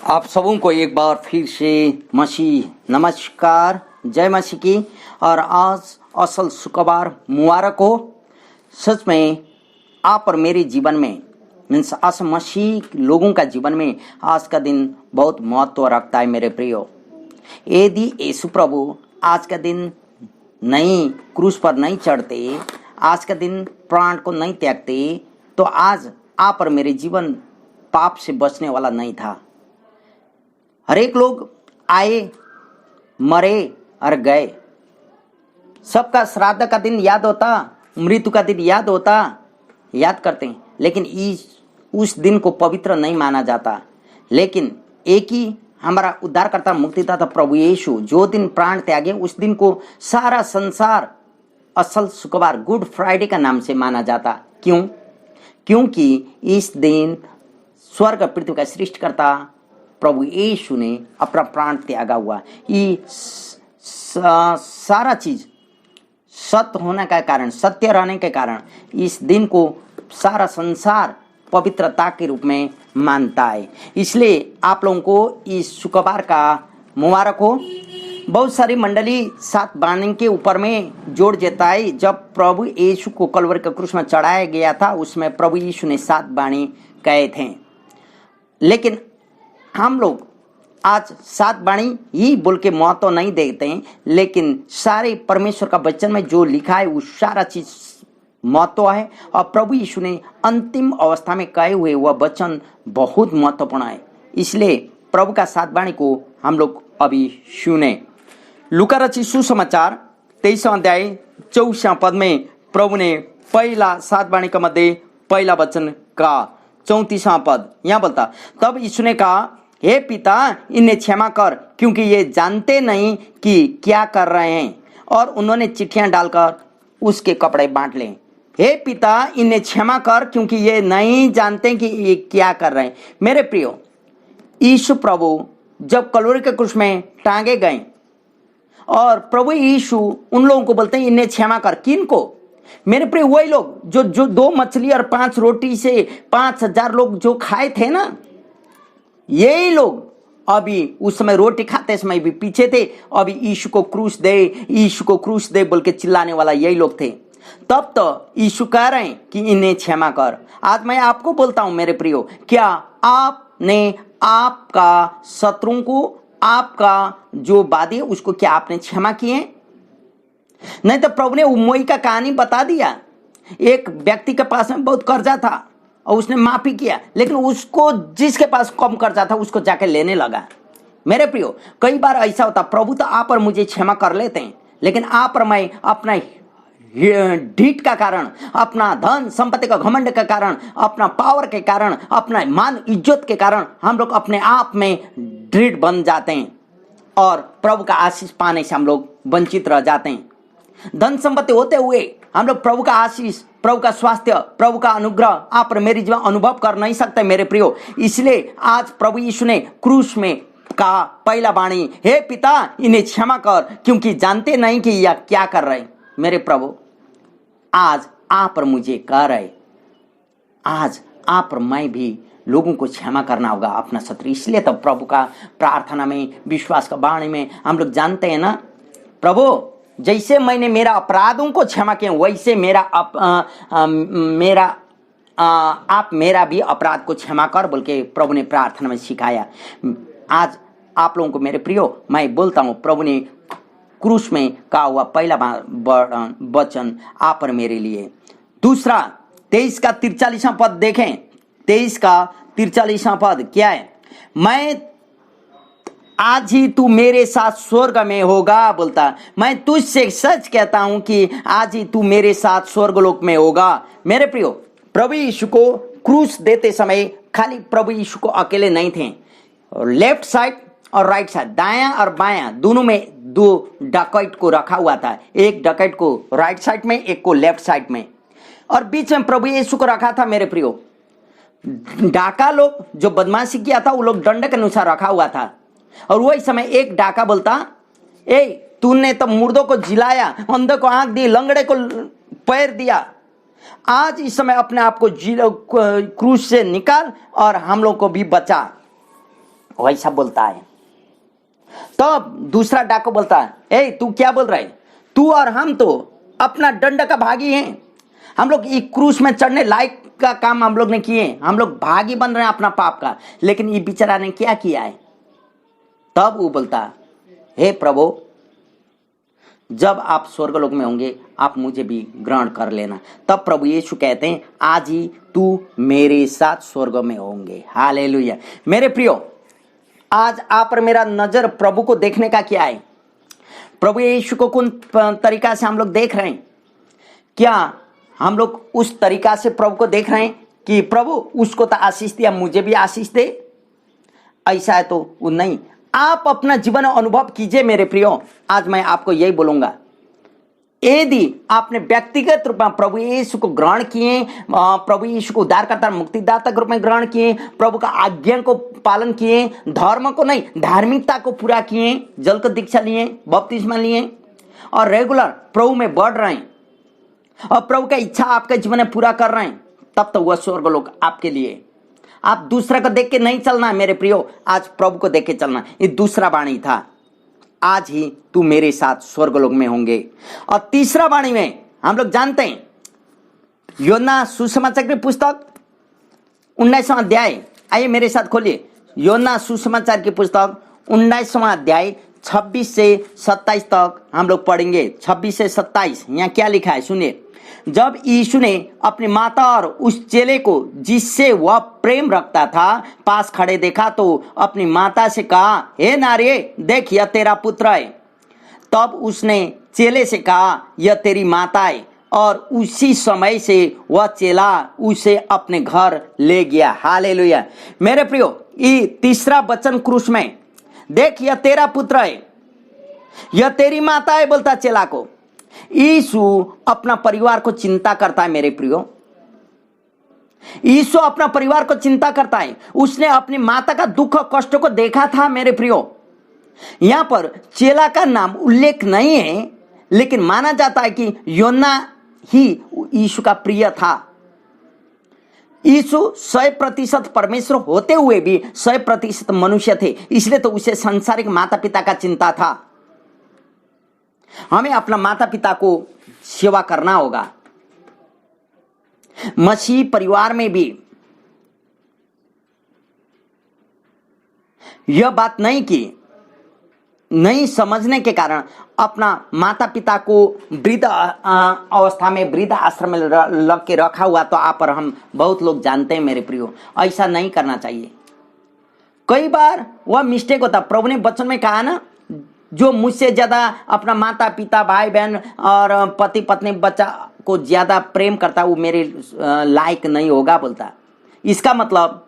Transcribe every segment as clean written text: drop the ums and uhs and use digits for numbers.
आप सबों को एक बार फिर से मसीह नमस्कार, जय मसीह की। और आज असल शुक्रवार मुबारक हो। सच में आप और मेरे जीवन में मीन्स अस मसीह लोगों का जीवन में आज का दिन बहुत महत्व रखता है। मेरे प्रियो, यदि यीशु प्रभु आज का दिन नहीं क्रूस पर नहीं चढ़ते, आज का दिन प्राण को नहीं त्यागते, तो आज आप और मेरे जीवन पाप से बचने वाला नहीं था। हर एक लोग आए, मरे और गए। सबका श्राद्ध का दिन याद होता, मृत्यु का दिन याद होता, याद करते हैं, लेकिन उस दिन को पवित्र नहीं माना जाता। लेकिन एक ही हमारा उद्धारकर्ता मुक्तिदाता प्रभु यीशु जो दिन प्राण त्यागे, उस दिन को सारा संसार असल शुक्रवार गुड फ्राइडे का नाम से माना जाता। क्यों? क्योंकि इस दिन स्वर्ग पृथ्वी का सृष्टिकर्ता प्रभु यीशु ने अपना प्राण त्यागा हुआ। ये सारा चीज सत्य होने का कारण, सत्य रहने के कारण इस दिन को सारा संसार पवित्रता के रूप में मानता है। इसलिए आप लोगों को इस शुक्रवार का मुबारक हो। बहुत सारी मंडली सात बाणी के ऊपर में जोड़ देता है। जब प्रभु यीशु को कलवरी के क्रूस में चढ़ाया गया था, उसमें प्रभु यीशु ने सात बाणी कहे थे। लेकिन हम लोग आज सात बाणी ही बोल के महत्व नहीं देते हैं, लेकिन सारे परमेश्वर का वचन में जो लिखा है वो सारा चीज महत्व है। और प्रभु यीशु ने अंतिम अवस्था में कहे हुए वह वचन बहुत महत्वपूर्ण है। इसलिए प्रभु का सात बाणी को हम लोग अभी सुने। लूका रचित सुसमाचार 23 अध्याय 24 पद में प्रभु ने पहला सात बाणी का मध्य पहला वचन का 34वां पद यहाँ बोलता, तब यीशु ने कहा, हे पिता, इन्हें क्षमा कर, क्योंकि ये जानते नहीं कि क्या कर रहे हैं। और उन्होंने चिट्ठियां डालकर उसके कपड़े बांट ले। हे पिता, इन्हें क्षमा कर, क्योंकि ये नहीं जानते कि ये क्या कर रहे हैं। मेरे प्रियो, यीशु प्रभु जब कलवरी के क्रूस में टांगे गए और प्रभु यीशु उन लोगों को बोलते हैं इन्हें क्षमा कर। किन को? मेरे प्रिय, वही लोग जो 2 मछली और 5 रोटी से 5000 लोग जो खाए थे ना, यही लोग अभी उस समय रोटी खाते समय भी पीछे थे। अभी यीशु को क्रूस दे, यीशु को क्रूस दे बोल के चिल्लाने वाला यही लोग थे। तब तो यीशु कह रहे हैं कि इन्हें क्षमा कर। आज मैं आपको बोलता हूं मेरे प्रियो, क्या आपने आपका शत्रुओं को, आपका जो वादी है उसको क्या आपने क्षमा किए? नहीं तो प्रभु ने उम्मोई का कहानी बता दिया। एक व्यक्ति के पास में बहुत कर्जा था और उसने माफी किया, लेकिन उसको जिसके पास कम कर्जा था उसको जाके लेने लगा। मेरे प्रियो, कई बार ऐसा होता, प्रभु तो आप और मुझे क्षमा कर लेते हैं, लेकिन आप और मैं अपना ढीठ का कारण, अपना धन संपत्ति का घमंड के कारण, अपना पावर के कारण, अपना मान इज्जत के कारण हम लोग अपने आप में ढीठ बन जाते हैं और प्रभु का आशीष पाने से हम लोग वंचित रह जाते हैं। धन संपत्ति होते हुए हम लोग प्रभु का आशीष, प्रभु का स्वास्थ्य, प्रभु का अनुग्रह आप और मेरे जीवन अनुभव कर नहीं सकते मेरे प्रियो। इसलिए आज प्रभु यीशु ने क्रूस में कहा पहला वाणी, हे पिता, इन्हें क्षमा कर, क्योंकि जानते नहीं कि यह क्या कर रहे। मेरे प्रभु, आज आप और मुझे कह रहे, आज आप और मैं भी लोगों को क्षमा करना होगा अपना शत्रु। इसलिए तो प्रभु का प्रार्थना में, विश्वास का वाणी में हम लोग जानते हैं ना, प्रभु जैसे मैंने मेरा अपराधों को क्षमा किया, वैसे आप मेरा भी अपराध को क्षमा कर बोल के प्रभु ने प्रार्थना में सिखाया। आज आप लोगों को मेरे प्रियो मैं बोलता हूँ, प्रभु ने क्रूस में कहा हुआ पहला वचन आप और मेरे लिए। दूसरा 23 का 43वां पद देखें। 23 का 43वां पद क्या है? मैं आज ही तू मेरे साथ स्वर्ग में होगा बोलता। मैं तुझसे सच कहता हूं कि आज ही तू मेरे साथ स्वर्गलोक में होगा। मेरे प्रियो, प्रभु यीशु को क्रूस देते समय खाली प्रभु यीशु को अकेले नहीं थे, लेफ्ट साइड और राइट साइड, दायां और बायां दोनों में 2 डकैत को रखा हुआ था। एक डकैत को राइट साइड में, एक को लेफ्ट साइड में, और बीच में प्रभु यीशु को रखा था। मेरे प्रियो, डाका लोग जो बदमाशी किया था वो लोग दंड के अनुसार रखा हुआ था। और वही समय एक डाका बोलता, ए तूने तो मुर्दों को जिलाया, अंधे को आंख दी, लंगड़े को पैर दिया, आज इस समय अपने आप को क्रूस से निकाल और हम लोग को भी बचा। वैसा बोलता है। तब दूसरा डाकू बोलता है, ए तू क्या बोल रहा है? तू और हम तो अपना दंड का भागी हैं। हम लोग ये क्रूस में चढ़ने लायक का काम हम लोग ने किए, हम लोग भागी बन रहे हैं अपना पाप का, लेकिन ये बेचारा ने क्या किया है? तब वो बोलता, हे प्रभु, जब आप स्वर्गलोक में होंगे आप मुझे भी ग्रहण कर लेना। तब प्रभु यीशु कहते हैं, आज ही तू मेरे साथ स्वर्ग में होंगे। हालेलुया। मेरे प्रियो, आज आप और मेरा नजर प्रभु को देखने का क्या है? प्रभु यीशु को कौन तरीका से हम लोग देख रहे हैं? क्या हम लोग उस तरीका से प्रभु को देख रहे हैं कि प्रभु उसको तो आशीष दिया, मुझे भी आशीष दे? ऐसा है तो वो नहीं। आप अपना जीवन अनुभव कीजिए मेरे प्रियो। आज मैं आपको यही बोलूंगा, यदि आपने व्यक्तिगत रूप में प्रभु यीशु को ग्रहण किए, प्रभु यीशु को उद्धारकर्ता मुक्तिदाता के रूप में ग्रहण किए, प्रभु का आज्ञा को पालन किए, धर्म को नहीं धार्मिकता को पूरा किए, जल को दीक्षा लिए, बपतिस्मा लिए और रेगुलर प्रभु में बढ़ रहे हैं और प्रभु का इच्छा आपके जीवन में पूरा कर रहे हैं, तब तो वह स्वर्गलोक आपके लिए। आप दूसरा को देख के नहीं चलना मेरे प्रियो, आज प्रभु को देख के चलना। ये दूसरा वाणी था, आज ही तू मेरे साथ स्वर्गलोक में होंगे। और तीसरा वाणी में हम लोग जानते हैं, योना सुसमाचार की पुस्तक 19वां अध्याय, आइए मेरे साथ खोलिए। योना सुसमाचार की पुस्तक 19वां अध्याय 26 से 27 तक हम लोग पढ़ेंगे। 26 से 27 यहाँ क्या लिखा है सुनिए। जब यीशु ने अपनी माता और उस चेले को जिससे वह प्रेम रखता था पास खड़े देखा तो अपनी माता से कहा, हे नारी, देख यह तेरा पुत्र है। तब उसने चेले से कहा, यह तेरी माता है। और उसी समय से वह चेला उसे अपने घर ले गया। हालेलुया। मेरे प्रियो, ये तीसरा वचन क्रूस में, देख यह तेरा पुत्र है, यह तेरी माता है बोलता चेला को। यीशु अपना परिवार को चिंता करता है मेरे प्रियो। यीशु अपना परिवार को चिंता करता है। उसने अपनी माता का दुख और कष्ट को देखा था मेरे प्रियो। यहां पर चेला का नाम उल्लेख नहीं है, लेकिन माना जाता है कि योना ही यीशु का प्रिय था। यीशु 100% परमेश्वर होते हुए भी 100% मनुष्य थे, इसलिए तो उसे सांसारिक माता पिता का चिंता था। हमें अपना माता पिता को सेवा करना होगा। मसीह परिवार में भी यह बात नहीं कि नहीं समझने के कारण अपना माता पिता को वृद्ध अवस्था में वृद्ध आश्रम में लग के रखा हुआ तो आप और हम बहुत लोग जानते हैं मेरे प्रियो। ऐसा नहीं करना चाहिए। कई बार वह मिस्टेक होता। प्रभु ने वचन में कहा ना, जो मुझसे ज्यादा अपना माता पिता भाई बहन और पति पत्नी बच्चा को ज्यादा प्रेम करता वो मेरे लायक नहीं होगा बोलता। इसका मतलब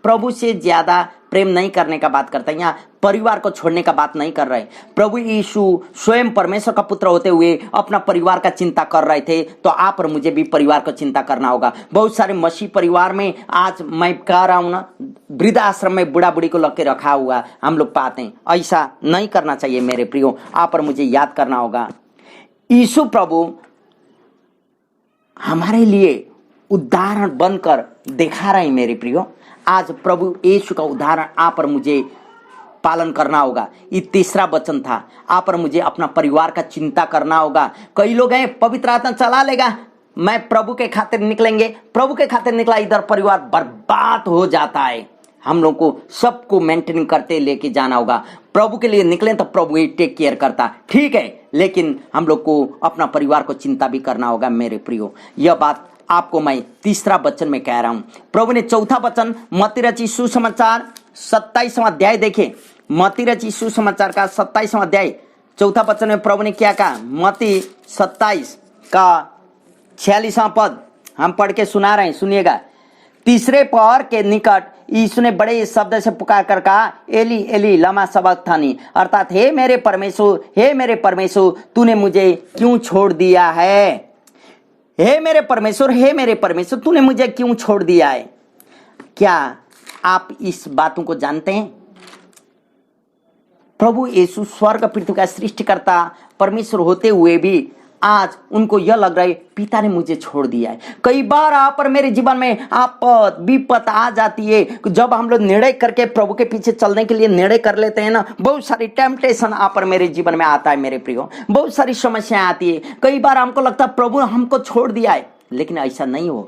प्रभु से ज्यादा प्रेम नहीं करने का बात करता है। यहाँ परिवार को छोड़ने का बात नहीं कर रहे। प्रभु यीशु स्वयं परमेश्वर का पुत्र होते हुए अपना परिवार का चिंता कर रहे थे, तो आप और मुझे भी परिवार को चिंता करना होगा। बहुत सारे मसीह परिवार में आज मैं कह रहा हूं ना, वृद्ध आश्रम में बुढ़ा बुढ़ी को लग के रखा हुआ हम लोग पाते हैं। ऐसा नहीं करना चाहिए मेरे प्रियो। आप और मुझे याद करना होगा, यीशु प्रभु हमारे लिए उदाहरण बनकर दिखा रहे हैं मेरे प्रियो। आज प्रभु यीशु का उदाहरण आप और मुझे पालन करना होगा। ये तीसरा वचन था, आप और मुझे अपना परिवार का चिंता करना होगा। कई लोग हैं पवित्र आत्मा चला लेगा, मैं प्रभु के खातिर निकलेंगे, प्रभु के खातिर निकला, इधर परिवार बर्बाद हो जाता है। हम लोग को सबको मेंटेन करते लेके जाना होगा। प्रभु के लिए निकले तो प्रभु ही टेक केयर करता, ठीक है, लेकिन हम लोग को अपना परिवार को चिंता भी करना होगा मेरे प्रियो। यह बात आपको मैं तीसरा वचन में कह रहा हूं। प्रभु ने चौथा वचन मत्ती रची सुसमाचार 27वां अध्याय देखे। मत्ती रची सुसमाचार का 27वां अध्याय चौथा वचन में प्रभु ने क्या कहा। मत्ती 27 का 46वां पद हम पढ़ के सुना रहे हैं, सुनिएगा। तीसरे पहर के निकट यीशु ने बड़े शब्द से पुकार कर कहा, एली एली लमा सबक्तानी, अर्थात हे मेरे परमेश्वर, हे मेरे परमेश्वर, तूने मुझे क्यों छोड़ दिया है। हे मेरे परमेश्वर, हे मेरे परमेश्वर, तूने मुझे क्यों छोड़ दिया है। क्या आप इस बातों को जानते हैं? प्रभु यीशु स्वर्ग पृथ्वी का सृष्टिकर्ता परमेश्वर होते हुए भी आज उनको यह लग रहा है पिता ने मुझे छोड़ दिया है। कई बार आप और मेरे जीवन में आपद विपत आ जाती है। जब हम लोग निर्णय करके प्रभु के पीछे चलने के लिए निर्णय कर लेते हैं ना, बहुत सारी टेम्पटेशन आप और मेरे जीवन में आता है मेरे प्रियो, बहुत सारी समस्याएं आती है। कई बार हमको लगता है प्रभु हमको छोड़ दिया है, लेकिन ऐसा नहीं हो।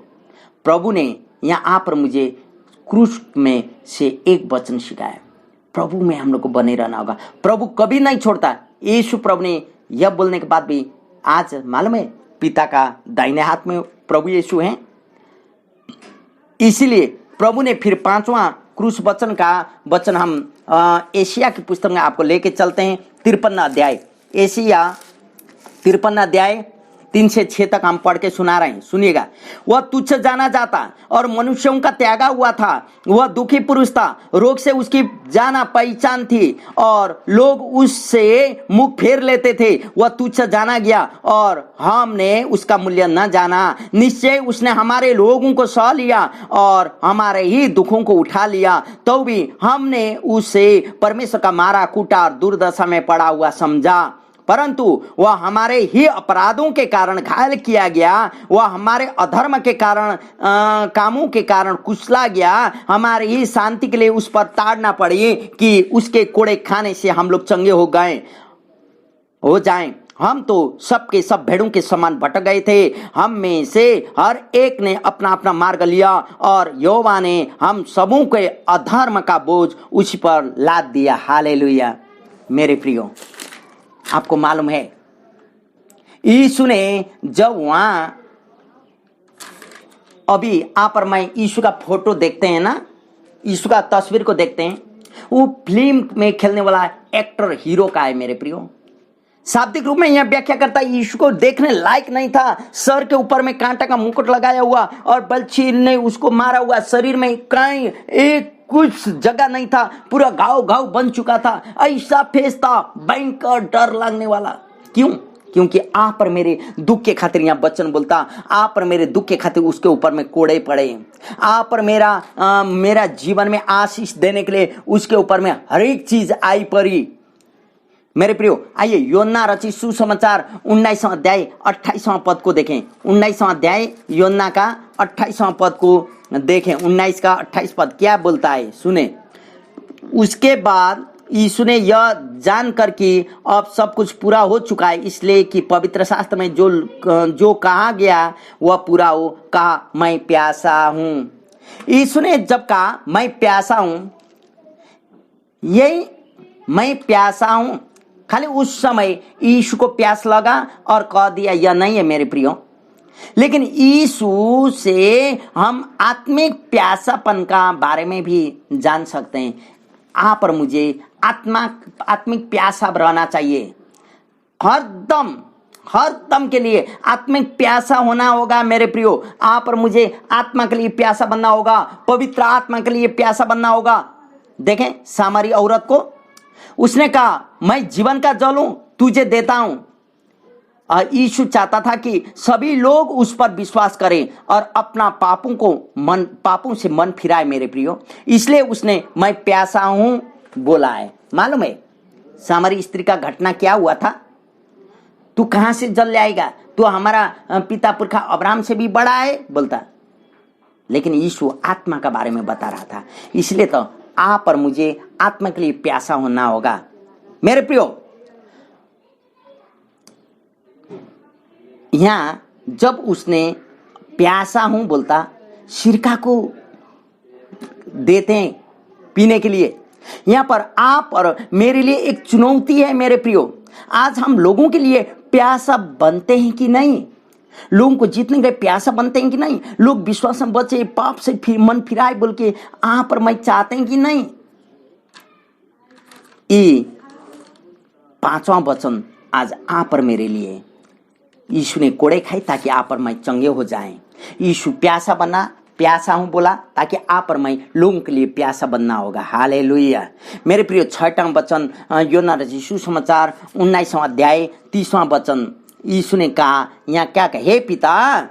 प्रभु ने यहाँ आप और मुझे क्रूस में से एक वचन सिखाया, प्रभु में हम लोग को बने रहना होगा। प्रभु कभी नहीं छोड़ता। यीशु प्रभु ने यह बोलने के बाद भी आज मालूम है पिता का दाहिने हाथ में प्रभु यीशु हैं। इसीलिए प्रभु ने फिर 5वां क्रूस वचन का वचन हम एशिया की पुस्तक में आपको लेके चलते हैं। 53 अध्याय, एशिया 53 अध्याय 3 से 6 तक हम पढ़ के सुना रहे हैं, सुनिएगा। वह तुच्छ जाना जाता और मनुष्यों का त्यागा हुआ था। वह दुखी पुरुष था, रोग से उसकी जाना पहचान थी और लोग उससे मुख फेर लेते थे। वह तुच्छ जाना गया और हमने उसका मूल्य न जाना। निश्चय उसने हमारे लोगों को सह लिया और हमारे ही दुखों को उठा लिया, तो भी हमने उसे परमेश्वर का मारा कूटा और दुर्दशा में पड़ा हुआ समझा। परंतु वह हमारे ही अपराधों के कारण घायल किया गया, वह हमारे अधर्म के कारण कामों के कारण कुचला गया। हमारी ही शांति के लिए उस पर ताड़ना पड़ी कि उसके कोड़े खाने से हम लोग चंगे हो जाएं। हम तो सबके सब भेड़ों के समान भटक गए थे, हम में से हर एक ने अपना अपना मार्ग लिया और यहोवा ने हम सबों के अधर्म का बोझ उसी पर लाद दिया। हालेलुया। मेरे प्रियो, आपको मालूम है यीशु ने जब वहां अभी आप और मैं यीशु का फोटो देखते हैं ना, यीशु का तस्वीर को देखते हैं, वो फिल्म में खेलने वाला एक्टर हीरो का है मेरे प्रियो। शाब्दिक रूप में यह व्याख्या करता है यीशु को देखने लायक नहीं था। सर के ऊपर में कांटा का मुकुट लगाया हुआ और बलछी ने उसको मारा हुआ, शरीर में कहीं एक कुछ जगह नहीं था, पूरा घाव घाव बन चुका था। ऐसा फेस था, भयंकर डर लगने वाला। क्यों? क्योंकि आप पर मेरे दुख के खातिर, यहाँ वचन बोलता, आप पर मेरे दुख के खातिर उसके ऊपर में कोड़े पड़े। आप पर मेरा जीवन में आशीष देने के लिए उसके ऊपर में हर एक चीज आई पड़ी। मेरे प्रियो, आइए योना रचित सुसमाचार 19वां अध्याय 28वां पद को देखें। 19वां अध्याय योना का 28वां पद को देखें। 19 का 28 पद क्या बोलता है, सुने। उसके बाद यीशु ने यह जानकर कि अब सब कुछ पूरा हो चुका है, इसलिए कि पवित्र शास्त्र में जो कहा गया वह पूरा हो, कहा मैं प्यासा हूं। यीशु ने जब कहा मैं प्यासा हूं, यही मैं प्यासा हूं, खाली उस समय यीशु को प्यास लगा और कह दिया यह नहीं है मेरे प्रियो। लेकिन यीशु से हम आत्मिक प्यासापन का बारे में भी जान सकते हैं। आप और मुझे आत्मिक प्यासा रहना चाहिए। हर दम के लिए आत्मिक प्यासा होना होगा मेरे प्रियो। आप और मुझे आत्मा के लिए प्यासा बनना होगा, पवित्र आत्मा के लिए प्यासा बनना होगा। देखें सामरी औरत को, उसने कहा मैं जीवन का जल हूं, तुझे देता हूं। यीशु चाहता था कि सभी लोग उस पर विश्वास करें और अपना पापों से मन फिराए मेरे प्रियो। इसलिए उसने मैं प्यासा हूं बोला है। मालूम है सामरी स्त्री का घटना क्या हुआ था? तू कहां से जल लाएगा, तू हमारा पिता पुरखा अब्राहम से भी बड़ा है बोलता। लेकिन यीशु आत्मा का बारे में बता रहा था। इसलिए तो आप और मुझे आत्मा के लिए प्यासा होना होगा मेरे प्रियो। यहां जब उसने प्यासा हूं बोलता, सिरका को देते हैं पीने के लिए। यहां पर आप और मेरे लिए एक चुनौती है मेरे प्रियो। आज हम लोगों के लिए प्यासा बनते हैं कि नहीं? लोगों को जीतने के प्यासा बनते हैं कि नहीं? लोग विश्वास में बचे, पाप से फिर मन फिराए बोल के आप पर मैं चाहते हैं कि नहीं? ये 5वां वचन आज आप और मेरे लिए। यीशु ने कोड़े खाए ताकि आप और मैं चंगे हो जाएं। यीशु प्यासा बना, प्यासा हूं बोला ताकि आप और मैं लोगों के लिए प्यासा बनना होगा। हालेलुया। मेरे प्रियो 6वां वचन योना रचित सुसमाचार 19वां अध्याय 30वां वचन। यीशु ने कहा, यहाँ क्या कहा, हे पिता,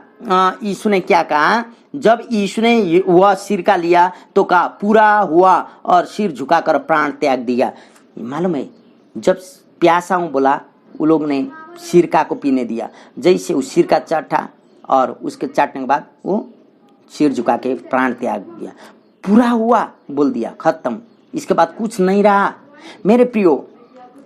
यीशु ने क्या कहा? जब यीशु ने वह सिरका लिया तो कहा पूरा हुआ और सिर झुकाकर प्राण त्याग दिया। मालूम है जब प्यासा हूं बोला, वो लोग ने सिरका को पीने दिया। जैसे वो सिरका चाटा और उसके चाटने के बाद वो सिर झुका के प्राण त्याग दिया। पूरा हुआ बोल दिया, खत्म, इसके बाद कुछ नहीं रहा। मेरे प्रियो,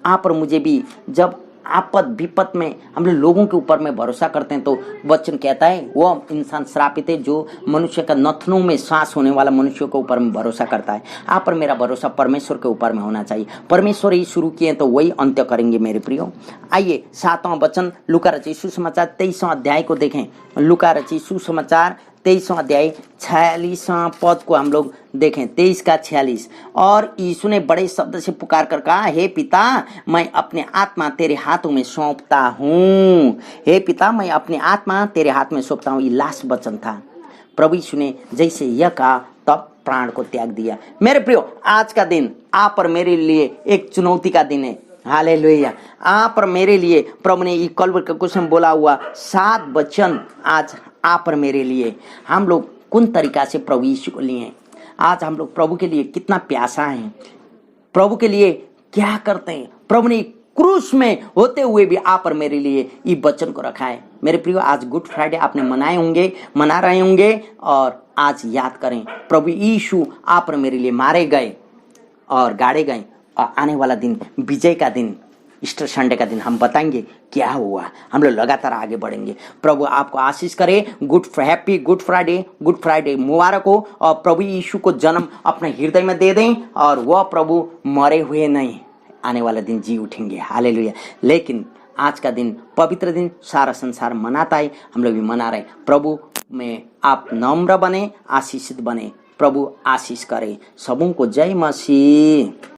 आप और मुझे भी जब आपद विपद में हम लोगों के ऊपर में भरोसा करते हैं तो वचन कहता है वो इंसान श्रापित है जो मनुष्य का नथनों में सांस होने वाला मनुष्यों के ऊपर में भरोसा करता है। आप और मेरा भरोसा परमेश्वर के ऊपर में होना चाहिए। परमेश्वर ही शुरू किए तो वही अंत्य करेंगे मेरे प्रियो। आइए 7वां वचन लूका रचित सुसमाचार 23वां अध्याय को देखें। लूका रचित सुसमाचार 23वां अध्याय 46वां पद को हम लोग देखें, 23 का 46। और यीशु ने बड़े शब्द से पुकार कर कहा, हे पिता, मैं अपने आत्मा तेरे हाथों में सौंपता हूँ। हे पिता, मैं अपने आत्मा तेरे हाथ में सौंपता हूँ। ये लास्ट वचन था। प्रभु यीशु ने जैसे यह कहा तब प्राण को त्याग दिया। मेरे प्रियो, आज का दिन आप और मेरे लिए एक चुनौती का दिन है। हालेलुया। आप और मेरे लिए प्रभु ने ये कलवरी के कुछ बोला हुआ 7 वचन आज आप और मेरे लिए। हम लोग कौन तरीका से प्रभु यीशु को लिए, आज हम लोग प्रभु के लिए कितना प्यासा है, प्रभु के लिए क्या करते हैं। प्रभु ने क्रूस में होते हुए भी आप और मेरे लिए ये वचन को रखा है। मेरे प्रियो, आज गुड फ्राइडे आपने मनाए होंगे, मना रहे होंगे, और आज याद करें प्रभु यीशु आप और मेरे लिए मारे गए और गाड़े गए। और आने वाला दिन विजय का दिन, ईस्टर संडे का दिन, हम बताएंगे क्या हुआ। हम लोग लगातार आगे बढ़ेंगे। प्रभु आपको आशीष करे। हैप्पी गुड फ्राइडे मुबारक हो। और प्रभु यीशु को जन्म अपने हृदय में दे दें और वह प्रभु मरे हुए नहीं, आने वाला दिन जी उठेंगे। हालेलुया। लेकिन आज का दिन पवित्र दिन सारा संसार मनाता है, हम लोग भी मना रहे। प्रभु में आप नम्र बने, आशीषित बने। प्रभु आशीष करे। सबों को जय मसीह।